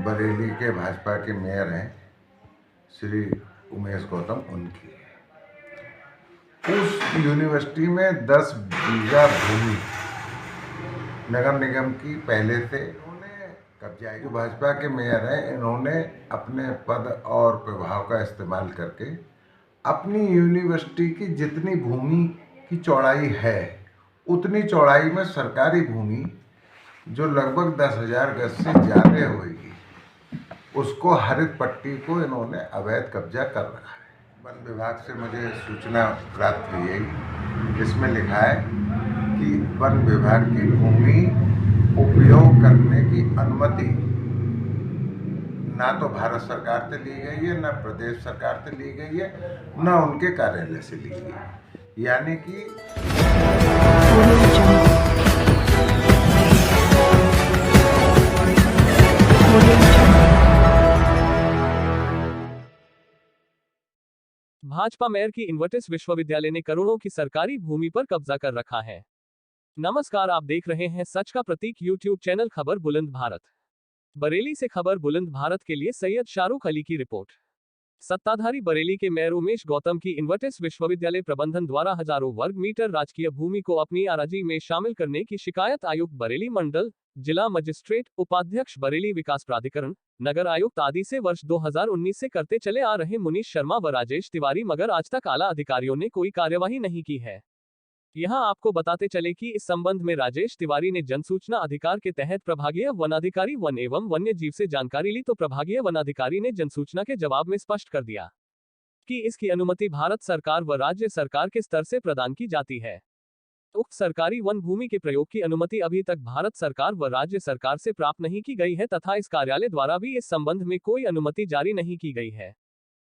बरेली के भाजपा के मेयर हैं श्री उमेश गौतम, उनकी उस यूनिवर्सिटी में 10 बीघा भूमि नगर निगम की पहले से इन्होंने कब्जा है। जो भाजपा के मेयर हैं, इन्होंने अपने पद और प्रभाव का इस्तेमाल करके अपनी यूनिवर्सिटी की जितनी भूमि की चौड़ाई है उतनी चौड़ाई में सरकारी भूमि जो लगभग 10,000 गज से ज़्यादा होगी उसको हरित पट्टी को इन्होंने अवैध कब्जा कर रखा है। वन विभाग से मुझे सूचना प्राप्त हुई है, इसमें लिखा है कि वन विभाग की भूमि उपयोग करने की अनुमति ना तो भारत सरकार से ली गई है, ना प्रदेश सरकार से ली गई है, ना उनके कार्यालय से ली गई है। यानी कि भाजपा मेयर की इन्वर्टिस विश्वविद्यालय ने करोड़ों की सरकारी भूमि पर कब्जा कर रखा है। नमस्कार, आप देख रहे हैं सच का प्रतीक यूट्यूब चैनल खबर बुलंद भारत। बरेली से खबर बुलंद भारत के लिए सैयद शाहरुख अली की रिपोर्ट। सत्ताधारी बरेली के मेयर उमेश गौतम की इन्वर्टिस विश्वविद्यालय प्रबंधन द्वारा हजारों वर्ग मीटर राजकीय भूमि को अपनी आराजी में शामिल करने की शिकायत आयुक्त बरेली मंडल, जिला मजिस्ट्रेट, उपाध्यक्ष बरेली विकास प्राधिकरण, नगर आयुक्त आदि से वर्ष 2019 से करते चले आ रहे मुनीश शर्मा व राजेश तिवारी, मगर आज तक आला अधिकारियों ने कोई कार्यवाही नहीं की है। यहां आपको बताते चले कि इस संबंध में राजेश तिवारी ने जनसूचना अधिकार के तहत प्रभागीय वनाधिकारी वन एवं वन्य जीव से जानकारी ली तो प्रभागीय वनाधिकारी ने जनसूचना के जवाब में स्पष्ट कर दिया कि इसकी अनुमति भारत सरकार व राज्य सरकार के स्तर से प्रदान की जाती है। उक्त सरकारी वन भूमि के प्रयोग की अनुमति अभी तक भारत सरकार व राज्य सरकार से प्राप्त नहीं की गई है तथा इस कार्यालय द्वारा भी इस संबंध में कोई अनुमति जारी नहीं की गई है,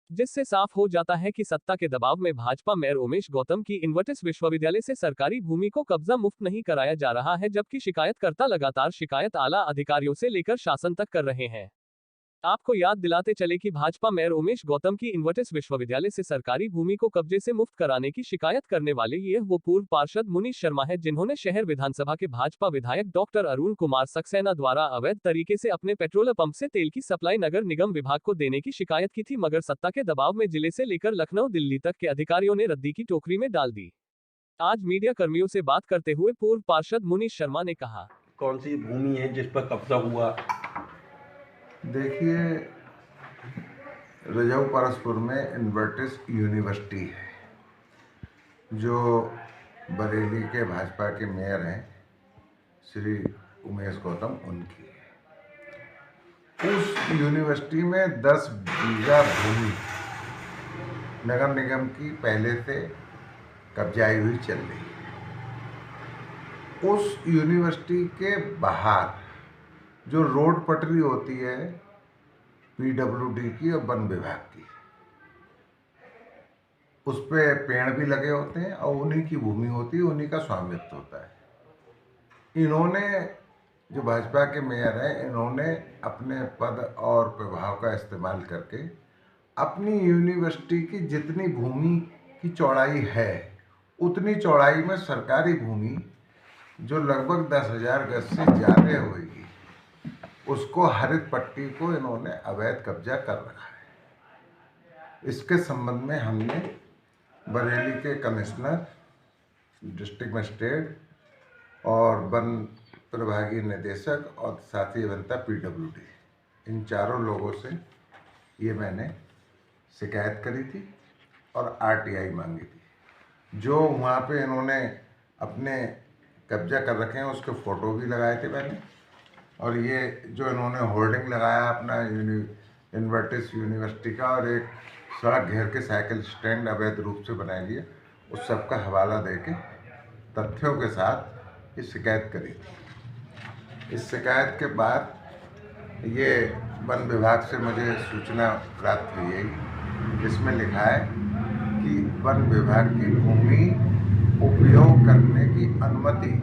जिससे साफ हो जाता है कि सत्ता के दबाव में भाजपा मेयर उमेश गौतम की इन्वर्टिस विश्वविद्यालय से सरकारी भूमि को कब्जा मुफ्त नहीं कराया जा रहा है, जबकि शिकायतकर्ता लगातार शिकायत आला अधिकारियों से लेकर शासन तक कर रहे हैं। आपको याद दिलाते चले कि भाजपा मेयर उमेश गौतम की इन्वर्टिस विश्वविद्यालय से सरकारी भूमि को कब्जे से मुक्त कराने की शिकायत करने वाले ये वो पूर्व पार्षद मुनीश शर्मा है, जिन्होंने शहर विधानसभा के भाजपा विधायक डॉक्टर अरुण कुमार सक्सेना द्वारा अवैध तरीके से अपने पेट्रोल पंप से तेल की सप्लाई नगर निगम विभाग को देने की शिकायत की थी, मगर सत्ता के दबाव में जिले से लेकर लखनऊ दिल्ली तक के अधिकारियों ने रद्दी की टोकरी में डाल दी। आज मीडिया कर्मियों से बात करते हुए पूर्व पार्षद मुनीश शर्मा ने कहा, कौन सी भूमि है जिस पर कब्जा हुआ? देखिए, रजऊ परसपुर में इन्वर्टिस यूनिवर्सिटी है जो बरेली के भाजपा के मेयर हैं श्री उमेश गौतम, उनकी है। उस यूनिवर्सिटी में 10 बीघा भूमि नगर निगम की पहले से कब्जाई हुई चल रही है। उस यूनिवर्सिटी के बाहर जो रोड पटरी होती है पीडब्ल्यूडी की और वन विभाग की, उस पे पेड़ भी लगे होते हैं और उन्हीं की भूमि होती है, उन्हीं का स्वामित्व होता है। इन्होंने, जो भाजपा के मेयर हैं, इन्होंने अपने पद और प्रभाव का इस्तेमाल करके अपनी यूनिवर्सिटी की जितनी भूमि की चौड़ाई है उतनी चौड़ाई में सरकारी भूमि जो लगभग 10,000 गज से ज़्यादा होगी उसको हरित पट्टी को इन्होंने अवैध कब्जा कर रखा है। इसके संबंध में हमने बरेली के कमिश्नर, डिस्ट्रिक्ट मजिस्ट्रेट और वन प्रभागीय निदेशक और साथी अभियंता पीडब्ल्यूडी, इन चारों लोगों से ये मैंने शिकायत करी थी और आरटीआई मांगी थी। जो वहाँ पे इन्होंने अपने कब्जा कर रखे हैं उसके फ़ोटो भी लगाए थे मैंने, और ये जो इन्होंने होर्डिंग लगाया अपना इन्वर्टिस यूनिवर्सिटी का और एक सड़क घेर के साइकिल स्टैंड अवैध रूप से बना लिया, उस सब का हवाला देके तथ्यों के साथ ये शिकायत करी थी। इस शिकायत के बाद ये वन विभाग से मुझे सूचना प्राप्त हुई है, इसमें लिखा है कि वन विभाग की भूमि उपयोग करने की अनुमति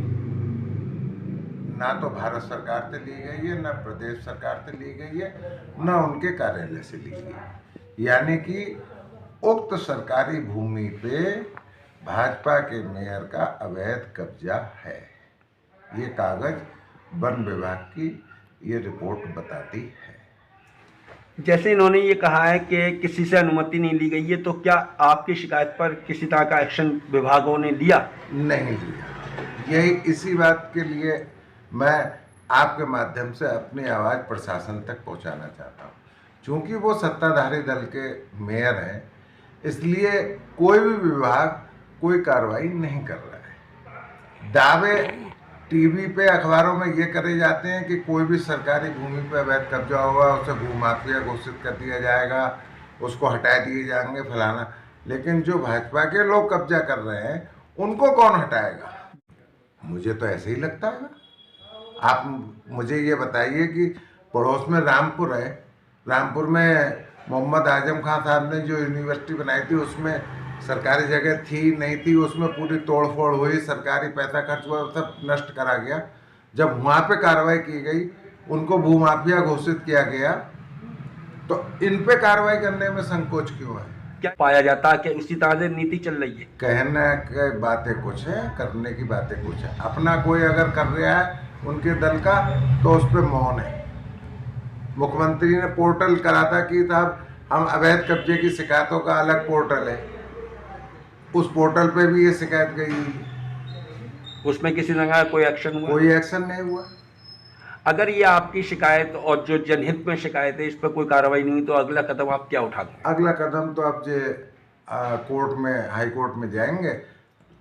ना तो भारत सरकार से ली गई है, ना प्रदेश सरकार से ली गई है, ना उनके कार्यालय से ली गई है। यानी कि उक्त सरकारी भूमि पे भाजपा के मेयर का अवैध कब्जा है। ये कागज वन विभाग की ये रिपोर्ट बताती है। जैसे इन्होंने ये कहा है कि किसी से अनुमति नहीं ली गई है, तो क्या आपकी शिकायत पर किसी तरह का एक्शन विभागों ने लिया? नहीं लिया। यही इसी बात के लिए मैं आपके माध्यम से अपनी आवाज़ प्रशासन तक पहुंचाना चाहता हूं। चूंकि वो सत्ताधारी दल के मेयर हैं, इसलिए कोई भी विभाग कोई कार्रवाई नहीं कर रहा है। दावे टीवी पे अखबारों में ये करे जाते हैं कि कोई भी सरकारी भूमि पर अवैध कब्जा होगा उसे भूमाफिया घोषित कर दिया जाएगा, उसको हटा दिए जाएंगे फलाना। लेकिन जो भाजपा के लोग कब्जा कर रहे हैं उनको कौन हटाएगा? मुझे तो ऐसे ही लगता है। आप मुझे ये बताइए कि पड़ोस में रामपुर है, रामपुर में मोहम्मद आजम खान साहब ने जो यूनिवर्सिटी बनाई थी उसमें सरकारी जगह थी नहीं थी, उसमें पूरी तोड़फोड़ हुई, सरकारी पैसा खर्च हुआ, सब नष्ट करा गया। जब वहाँ पे कार्रवाई की गई, उनको भूमाफिया घोषित किया गया, तो इन पे कार्रवाई करने में संकोच क्यों है? क्या पाया जाता है कि उसी तरह से नीति चल रही है? कहने की बातें कुछ है, करने की बातें कुछ है। अपना कोई अगर कर रहा है उनके दल का, तो उस पर मौन है। मुख्यमंत्री ने पोर्टल करा था कि साहब हम अवैध कब्जे की शिकायतों का अलग पोर्टल है, उस पोर्टल पे भी ये शिकायत गई हुई, उसमें किसी तरह का कोई एक्शन हुआ? कोई एक्शन नहीं हुआ। अगर ये आपकी शिकायत और जो जनहित में शिकायत है इस पर कोई कार्रवाई नहीं हुई, तो अगला कदम आप क्या उठाएंगे? अगला कदम तो अब जे कोर्ट में, हाई कोर्ट में जाएंगे।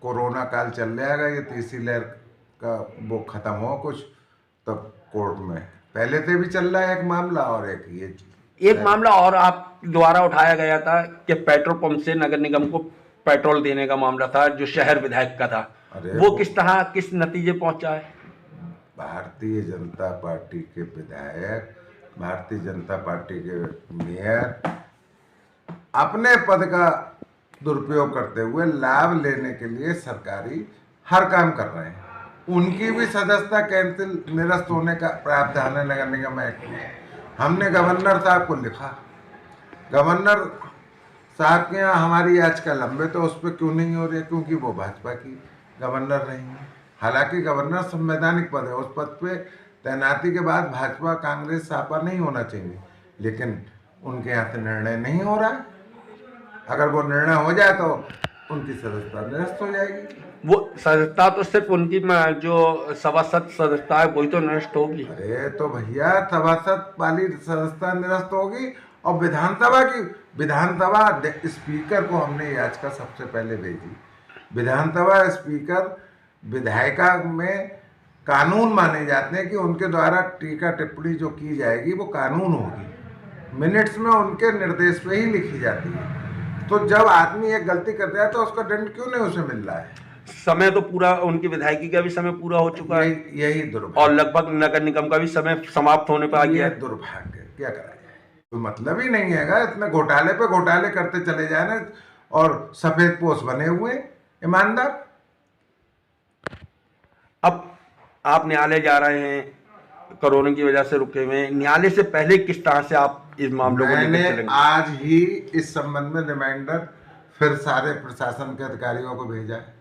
कोरोना काल चल जाएगा, ये तीसरी लहर का वो खत्म हो कुछ, तब कोर्ट में पहले से भी चल रहा है एक मामला, और एक मामला और आप द्वारा उठाया गया था कि पेट्रोल पंप से नगर निगम को पेट्रोल देने का मामला था, जो शहर विधायक का था। वो किस तरह किस नतीजे पहुंचा है? भारतीय जनता पार्टी के विधायक, भारतीय जनता पार्टी के मेयर अपने पद का दुरुपयोग करते हुए लाभ लेने के लिए सरकारी हर काम कर रहे हैं। उनकी भी सदस्यता कैंसिल, निरस्त होने का प्रावधान है नगर निगम एक्ट में। हमने गवर्नर साहब को लिखा, गवर्नर साहब के यहाँ हमारी याचिका लंबे, तो उस पर क्यों नहीं हो रही? क्योंकि वो भाजपा की गवर्नर रहेंगे। हालांकि गवर्नर संवैधानिक पद है, उस पद पे तैनाती के बाद भाजपा कांग्रेस सापा नहीं होना चाहिए, लेकिन उनके यहाँ से निर्णय नहीं हो रहा है। अगर वो निर्णय हो जाए तो उनकी सदस्यता निरस्त हो जाएगी। वो सदस्यता तो सिर्फ उनकी जो सभासद सदस्यता है वही तो नष्ट होगी। अरे तो भैया, सभासद वाली सदस्यता निरस्त होगी, और विधानसभा स्पीकर को हमने याचिका सबसे पहले भेजी। विधानसभा स्पीकर विधायिका में कानून माने जाते हैं कि उनके द्वारा टीका टिप्पणी जो की जाएगी वो कानून होगी, मिनट्स में उनके निर्देश पे ही लिखी जाती है। तो जब आदमी एक गलती कर रहा है तो उसका दंड क्यों नहीं उसे मिल रहा है? समय तो पूरा, उनकी विधायकी का भी समय पूरा हो चुका है, यही दुर्भाग्य, और लगभग नगर निगम का भी समय समाप्त होने पर आ गया है। दुर्भाग्य, क्या करा जाए? कोई मतलब ही नहीं है। इतने घोटाले पे घोटाले करते चले जाए ना, और सफेद पोश बने हुए ईमानदार। अब आप न्यायालय जा रहे हैं, कोरोना की वजह से रुके हुए, न्यायालय से पहले किस तरह से आप इस मामलों को लेकर चलेंगे? आज ही इस संबंध में रिमाइंडर फिर सारे प्रशासन के अधिकारियों को भेजा है,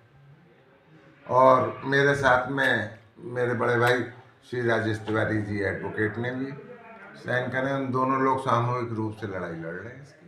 और मेरे साथ में मेरे बड़े भाई श्री राजेश तिवारी जी एडवोकेट ने भी साइन करे। उन दोनों लोग सामूहिक रूप से लड़ाई लड़ रहे हैं इसकी।